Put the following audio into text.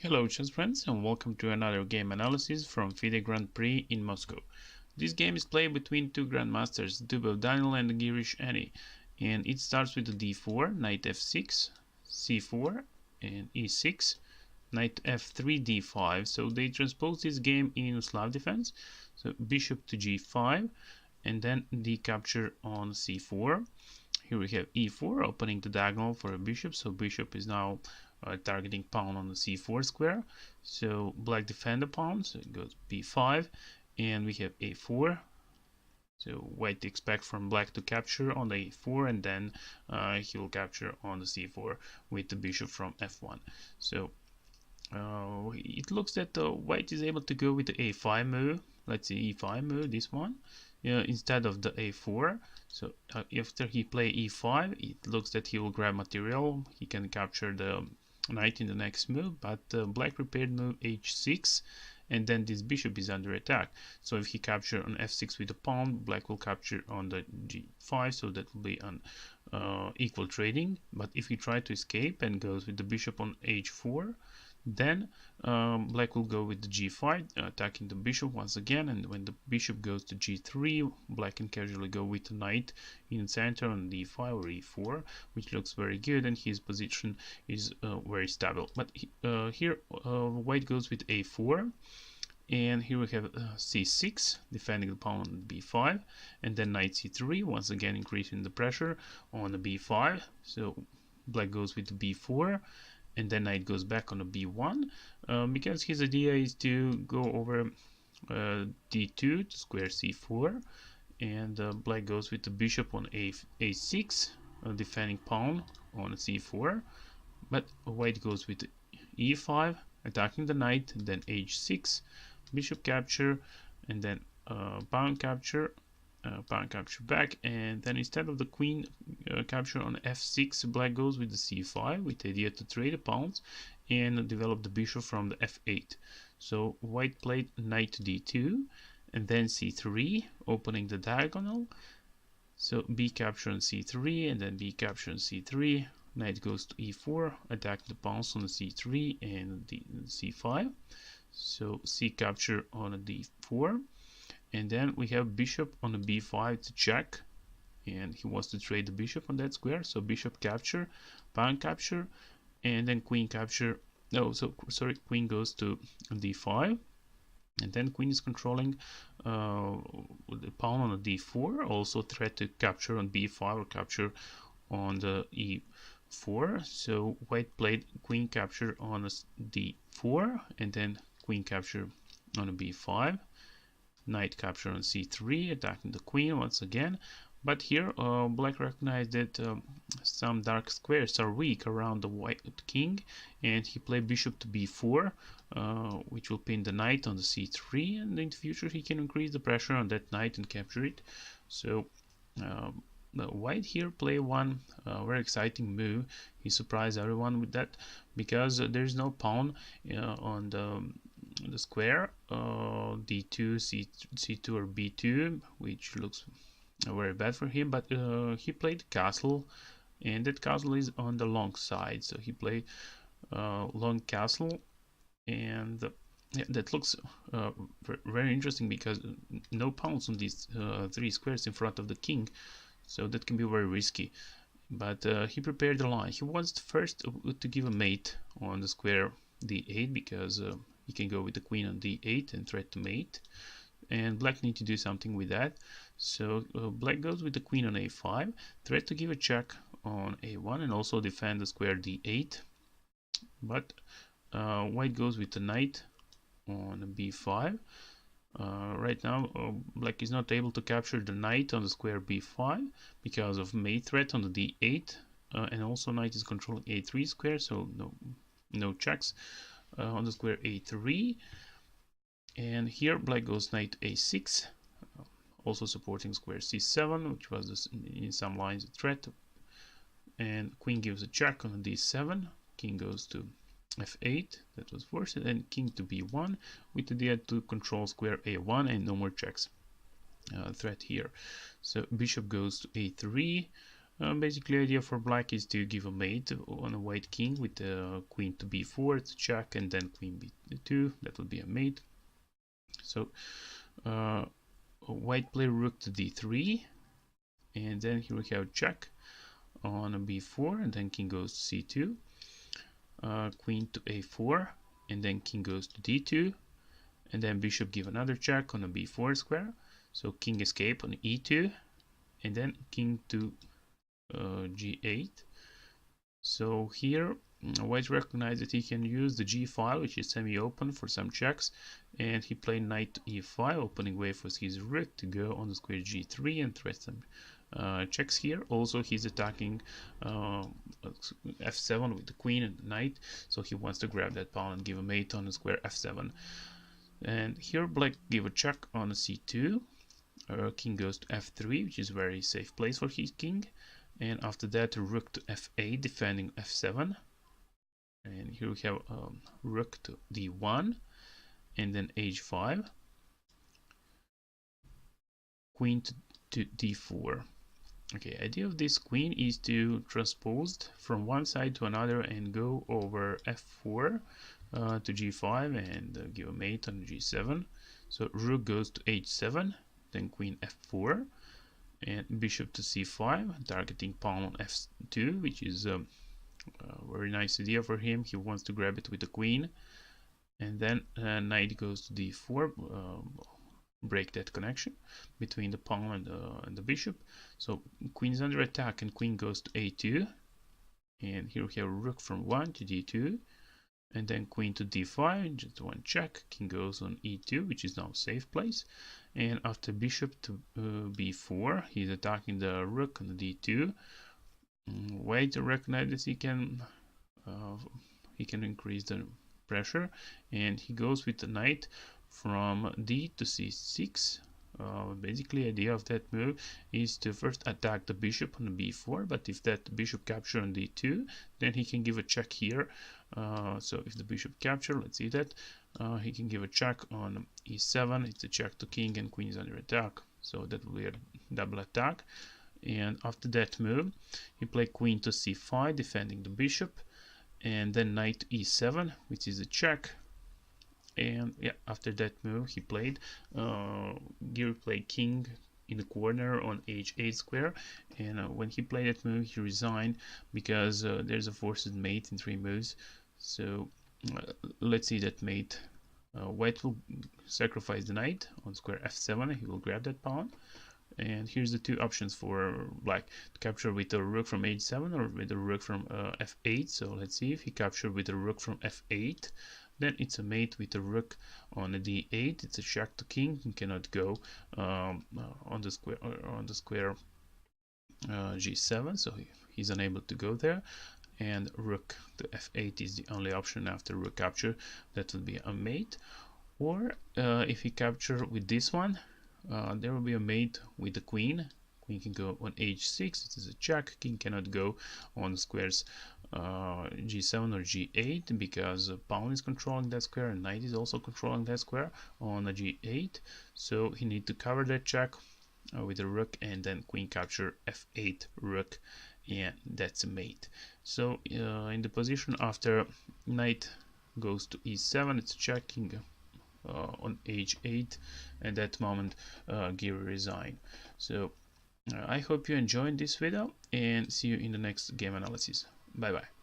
Hello chess friends and welcome to another game analysis from FIDE Grand Prix in Moscow. This game is played between two grandmasters, Dubov Daniil and Giri, and it starts with the d4, knight f6, c4 and e6, knight f3, d5. So they transpose this game in Slav defense. So bishop to g5 and then d capture on c4. Here we have e4 opening the diagonal for a bishop, so bishop is now targeting pawn on the c4 square. So black defend the pawn, so it goes b5, and we have a4. So white expect from black to capture on the a4, and then he will capture on the c4 with the bishop from f1. So it looks that white is able to go with the a5 move. Let's see, e5 move, this one, instead of the a4. So after he play e5, it looks that he will grab material. He can capture the knight in the next move, but black prepared move h6, and then this bishop is under attack. So if he capture on f6 with the pawn, black will capture on the g5, so that will be an equal trading. But if he try to escape and goes with the bishop on h4, then black will go with the g5, attacking the bishop once again, and when the bishop goes to g3, black can casually go with the knight in the center on d5 or e4, which looks very good, and his position is very stable. But here white goes with a4, and here we have c6, defending the pawn on b5, and then knight c3, once again increasing the pressure on the b5. So black goes with the b4, and then knight goes back on a b1, because his idea is to go over d2 to square c4, and black goes with the bishop on a6, defending pawn on c4, but white goes with e5, attacking the knight, then h6, bishop capture, and then pawn capture back, and then instead of the queen capture on f6, black goes with the c5 with the idea to trade the pawns and develop the bishop from the f8. So white played knight to d2 and then c3, opening the diagonal. So b capture on c3 and then b capture on c3, knight goes to e4, attack the pawns on the c3 and the c5. So c capture on a d4, and then we have bishop on the b5 to check, and he wants to trade the bishop on that square. So bishop capture, pawn capture, and then queen capture. No, so sorry, queen goes to d5, and then queen is controlling the pawn on the d4. Also threat to capture on b5 or capture on the e4. So white played queen capture on d4, and then queen capture on a b5. Knight capture on c3, attacking the queen once again. But here black recognized that some dark squares are weak around the white king, and he played bishop to b4, which will pin the knight on the c3, and in the future he can increase the pressure on that knight and capture it. So white here play one very exciting move. He surprised everyone with that, because there's no pawn on the square d2, c2 or b2, which looks very bad for him. But he played castle, and that castle is on the long side, so he played long castle, and yeah, that looks very interesting, because no pawns on these three squares in front of the king, so that can be very risky. But he prepared the line. He wants first to give a mate on the square d8, because he can go with the queen on d8 and threat to mate, and black need to do something with that. So black goes with the queen on a5, threat to give a check on a1 and also defend the square d8. But white goes with the knight on b5. Right now black is not able to capture the knight on the square b5 because of mate threat on the d8, and also knight is controlling a3 square, so no checks on the square a3. And here black goes knight a6, also supporting square c7, which was in some lines a threat, and queen gives a check on d7, king goes to f8, that was forced, and king to b1 with the idea to control square a1 and no more checks threat here. So bishop goes to a3, Basically, idea for black is to give a mate on a white king with the queen to b4, it's a check, and then queen b2, that would be a mate. So white play rook to d3, and then here we have check on a b4, and then king goes to c2, queen to a4, and then king goes to d2, and then bishop give another check on a b4 square, so king escape on e2, and then king to g8. So here white recognized that he can use the g file, which is semi-open, for some checks, and he played knight to e5, opening way for his rook to go on the square g3 and threat some checks here. Also, he's attacking f7 with the queen and the knight, so he wants to grab that pawn and give a mate on the square f7. And here black give a check on a c2, king goes to f3, which is a very safe place for his king, and after that rook to f8, defending f7, and here we have rook to d1, and then h5, queen to d4. Okay, idea of this queen is to transpose from one side to another and go over f4 to g5 and give a mate on g7. So rook goes to h7, then queen f4, and bishop to c5, targeting pawn on f2, which is a very nice idea for him. He wants to grab it with the queen, and then knight goes to d4, break that connection between the pawn and the bishop. So queen is under attack, and queen goes to a2, and here we have rook from 1 to d2, and then queen to d5, just one check, king goes on e2, which is now a safe place, and after bishop to b4, he's attacking the rook on the d2. White recognizes he can increase the pressure, and he goes with the knight from d to c6. Basically, idea of that move is to first attack the bishop on the b4, but if that bishop capture on d2, then he can give a check here. So if the bishop capture, let's see that, he can give a check on e7, it's a check to king, and queen is under attack, so that will be a double attack. And after that move, he played queen to c5, defending the bishop, and then knight to e7, which is a check. And yeah, after that move he played Giri played king in the corner on h8 square, and when he played that move he resigned because there's a forced mate in 3 moves. So let's see that mate. White will sacrifice the knight on square f7, he will grab that pawn, and here's the 2 options for black: to capture with a rook from h7 or with a rook from f8. So let's see, if he captured with a rook from f8, then it's a mate with a rook on a d8, it's a check to king, he cannot go on the square g7, so he's unable to go there, and rook to f8 is the only option after rook capture, that would be a mate. Or if he capture with this one, there will be a mate with the queen. Queen can go on h6, it is a check, king cannot go on squares g7 or g8 because pawn is controlling that square and knight is also controlling that square on a g8, so he need to cover that check with a rook, and then queen capture f8 rook, and that's a mate. So in the position after knight goes to e7, it's checking on h8, and that moment Giri resign. So I hope you enjoyed this video, and see you in the next game analysis. Bye bye.